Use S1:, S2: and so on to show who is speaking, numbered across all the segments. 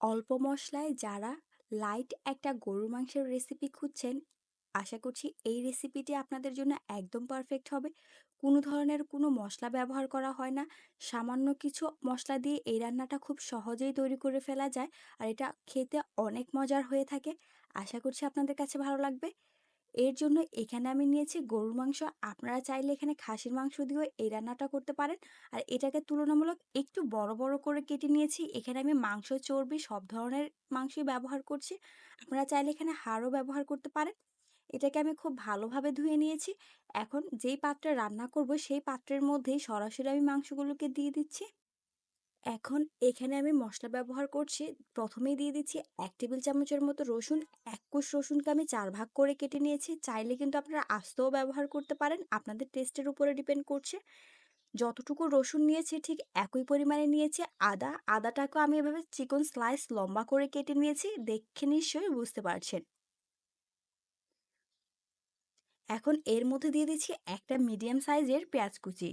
S1: অল্প মশলায় যারা লাইট একটা গরুর মাংসের রেসিপি খুঁজছেন, আশা করছি এই রেসিপিটি আপনাদের জন্য একদম পারফেক্ট হবে। কোনো ধরনের কোনো মশলা ব্যবহার করা হয় না। সামান্য কিছু মশলা দিয়ে এই রান্নাটা খুব সহজেই তৈরি করে ফেলা যায়। আর এটা খেতে অনেক মজার হয়ে থাকে। আশা করছি আপনাদের কাছে ভালো লাগবে। এর জন্য এখানে আমি নিয়েছি গরুর মাংস। আপনারা চাইলে এখানে খাসির মাংস দিয়েও এই রান্নাটা করতে পারেন। আর এটাকে তুলনামূলক একটু বড় বড় করে কেটে নিয়েছি। এখানে আমি মাংস, চর্বি সব ধরনের মাংসই ব্যবহার করছি। আপনারা চাইলে এখানে হাড়ও ব্যবহার করতে পারেন। এটাকে আমি খুব ভালোভাবে ধুয়ে নিয়েছি। এখন যেই পাত্রে রান্না করব সেই পাত্রের মধ্যেই সরাসরি আমি মাংসগুলোকে দিয়ে দিচ্ছি। এখন এখানে আমি মসলা ব্যবহার করছি। প্রথমেই দিয়ে দিচ্ছি ১ টেবিল চামচের মতো রসুন। ১ কোষ রসুনকে আমি ৪ ভাগ করে কেটে নিয়েছি। চাইলে কিন্তু আপনারা আস্তও ব্যবহার করতে পারেন। আপনাদের টেস্টের উপরে ডিপেন্ড করছে। যতটুকু রসুন নিয়েছি ঠিক একই পরিমাণে নিয়েছি আদা। আদাটাকেও আমি এভাবে চিকন স্লাইস লম্বা করে কেটে নিয়েছি। দেখে নিশ্চয়ই বুঝতে পারছেন। এখন এর মধ্যে দিয়ে দিচ্ছি একটা মিডিয়াম সাইজের পেঁয়াজ কুচি।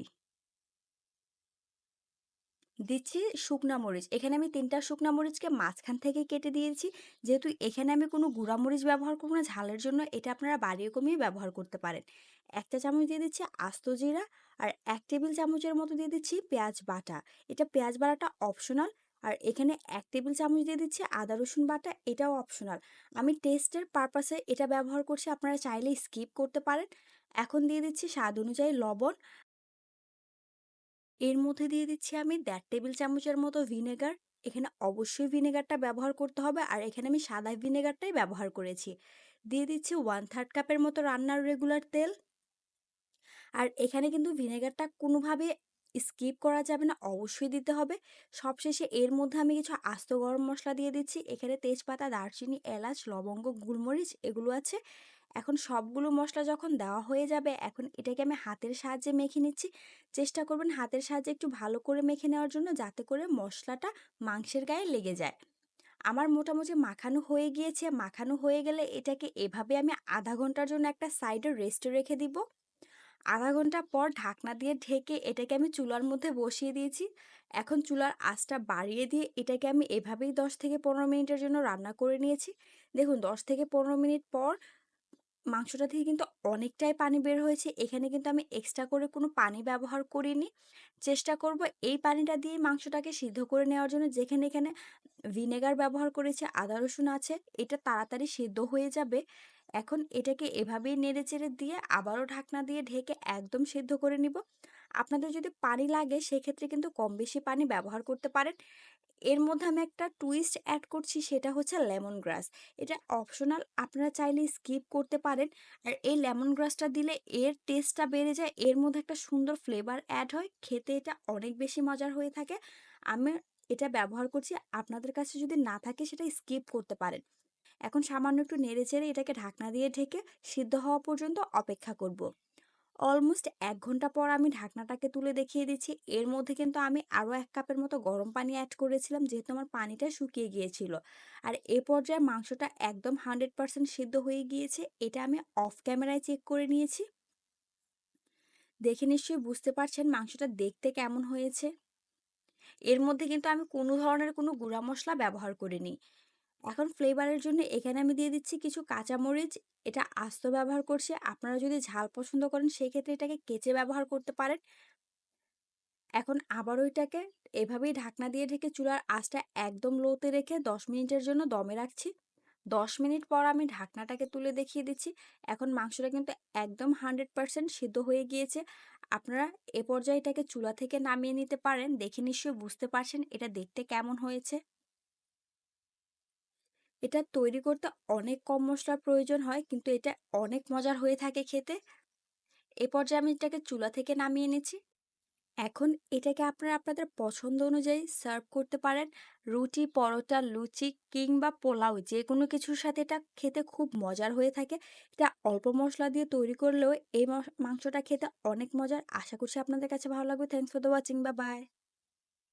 S1: দিচ্ছি শুকনা মরিচ। এখানে আমি ৩ টা শুকনা মরিচকে মাঝখান থেকে কেটে দিয়েছি। যেহেতু এখানে আমি কোনো গুঁড়া মরিচ ব্যবহার করব না ঝালের জন্য, এটা আপনারা বাড়িয়ে কমিয়ে ব্যবহার করতে পারেন। ১ চা চামচ দিয়ে দিচ্ছি আস্ত জিরা আর ১ টেবিল চামচের মতো দিয়ে দিচ্ছি পেঁয়াজ বাটা। এটা পেঁয়াজ বাটাটা অপশনাল। আর এখানে ১ টেবিল চামচ দিয়ে দিচ্ছি আদা রসুন বাটা, এটাও অপশনাল। আমি টেস্টের পারপাসে এটা ব্যবহার করছি, আপনারা চাইলে স্কিপ করতে পারেন। এখন দিয়ে দিচ্ছি স্বাদ অনুযায়ী লবণ। এর মধ্যে দিয়ে দিচ্ছি আমি ১.৫ টেবিল চামচের মতো ভিনেগার। এখানে অবশ্যই ভিনেগারটা ব্যবহার করতে হবে, আর এখানে আমি সাদা ভিনেগারটাই ব্যবহার করেছি। দিয়ে দিচ্ছি 1/3 কাপের মতো রান্নার রেগুলার তেল। আর এখানে কিন্তু ভিনেগারটা কোনোভাবে স্কিপ করা যাবে না, অবশ্যই দিতে হবে। সবশেষে এর মধ্যে আমি কিছু আস্ত গরম মসলা দিয়ে দিচ্ছি। এখানে তেজপাতা, দারচিনি, এলাচ, লবঙ্গ, গোলমরিচ এগুলো আছে। এখন সবগুলো মসলা যখন দেওয়া হয়ে যাবে, এখন এটাকে আমি হাতের সাহায্যে মেখে নিচ্ছি। চেষ্টা করবেন হাতের সাহায্যে একটু ভালো করে মেখে নেওয়ার জন্য, যাতে করে মশলাটা মাংসের গায়ে লেগে যায়। আমার মোটামুটি মাখানো হয়ে গিয়েছে। মাখানো হয়ে গেলে এটাকে এভাবে আমি আধা ঘন্টার জন্য একটা সাইডে রেস্টে রেখে দিব। আধা ঘন্টা পর ঢাকনা দিয়ে ঢেকে এটাকে আমি চুলার মধ্যে বসিয়ে দিয়েছি। এখন চুলার আঁচটা বাড়িয়ে দিয়ে এটাকে আমি এভাবেই ১০ থেকে ১৫ মিনিটের জন্য রান্না করে নিয়েছি। দেখুন ১০ থেকে ১৫ মিনিট পর মাংসটা থেকে কিন্তু অনেকটাই পানি বের হয়েছে। এখানে কিন্তু আমি এক্সট্রা করে কোনো পানি ব্যবহার করিনি। চেষ্টা করব এই পানিটা দিয়েই মাংসটাকে সিদ্ধ করে নেওয়ার জন্য। যেখানে এখানে ভিনেগার ব্যবহার করেছি, আদা রসুন আছে, এটা তাড়াতাড়ি সিদ্ধ হয়ে যাবে। এখন এটাকে এভাবেই নেড়েচেড়ে দিয়ে আবারও ঢাকনা দিয়ে ঢেকে একদম সিদ্ধ করে নিব। আপনাদের যদি পানি লাগে সেক্ষেত্রে কিন্তু কম বেশি পানি ব্যবহার করতে পারেন। এর মধ্যে আমি একটা টুইস্ট অ্যাড করছি, সেটা হচ্ছে লেমন গ্রাস। এটা অপশনাল, আপনারা চাইলে স্কিপ করতে পারেন। আর এই লেমন গ্রাসটা দিলে এর টেস্টটা বেড়ে যায়, এর মধ্যে একটা সুন্দর ফ্লেভার অ্যাড হয়, খেতে এটা অনেক বেশি মজার হয়ে থাকে। আমি এটা ব্যবহার করছি, আপনাদের কাছে যদি না থাকে সেটা স্কিপ করতে পারেন। এখন সামান্য একটু নেড়েচেড়ে এটাকে ঢাকনা দিয়ে ঢেকে সিদ্ধ হওয়া পর্যন্ত অপেক্ষা করব। অলমোস্ট ১ ঘন্টা পর আমি ঢাকনাটাকে তুলে দেখিয়ে দিচ্ছি। এর মধ্যে কিন্তু আমি আরও ১ কাপের মতো গরম পানি অ্যাড করেছিলাম, যেহেতু আমার পানিটা শুকিয়ে গিয়েছিল। আর এ পর্যায়ে মাংসটা একদম 100% সিদ্ধ হয়ে গিয়েছে। এটা আমি অফ ক্যামেরায় চেক করে নিয়েছি। দেখে নিশ্চয়ই বুঝতে পারছেন মাংসটা দেখতে কেমন হয়েছে। এর মধ্যে কিন্তু আমি কোনো ধরনের কোনো গুঁড়া মসলা ব্যবহার করিনি। এখন ফ্লেভারের জন্য এখানে আমি দিয়ে দিচ্ছি কিছু কাঁচামরিচ। এটা আস্ত ব্যবহার করছি। আপনারা যদি ঝাল পছন্দ করেন সেক্ষেত্রে এটাকে কেচে ব্যবহার করতে পারেন। এখন আবারও এটাকে এভাবেই ঢাকনা দিয়ে ঢেকে চুলার আঁচটা একদম লোতে রেখে ১০ মিনিটের জন্য দমে রাখছি। ১০ মিনিট পর আমি ঢাকনাটাকে তুলে দেখিয়ে দিচ্ছি। এখন মাংসটা কিন্তু একদম 100% সিদ্ধ হয়ে গিয়েছে। আপনারা এ পর্যায়ে এটাকে চুলা থেকে নামিয়ে নিতে পারেন। দেখে নিশ্চয়ই বুঝতে পারছেন এটা দেখতে কেমন হয়েছে। এটা তৈরি করতে অনেক কম মসলার প্রয়োজন হয়, কিন্তু এটা অনেক মজার হয়ে থাকে খেতে। এ পর্যায়ে আমি এটাকে চুলা থেকে নামিয়ে নিচ্ছি। এখন এটাকে আপনারা আপনাদের পছন্দ অনুযায়ী সার্ভ করতে পারেন। রুটি, পরোটা, লুচি কিংবা পোলাও যেকোনো কিছুর সাথে এটা খেতে খুব মজার হয়ে থাকে। এটা অল্প মসলা দিয়ে তৈরি করলেও এই মাংসটা খেতে অনেক মজার। আশা করছি আপনাদের কাছে ভালো লাগবে। Thanks for the watching. Bye bye.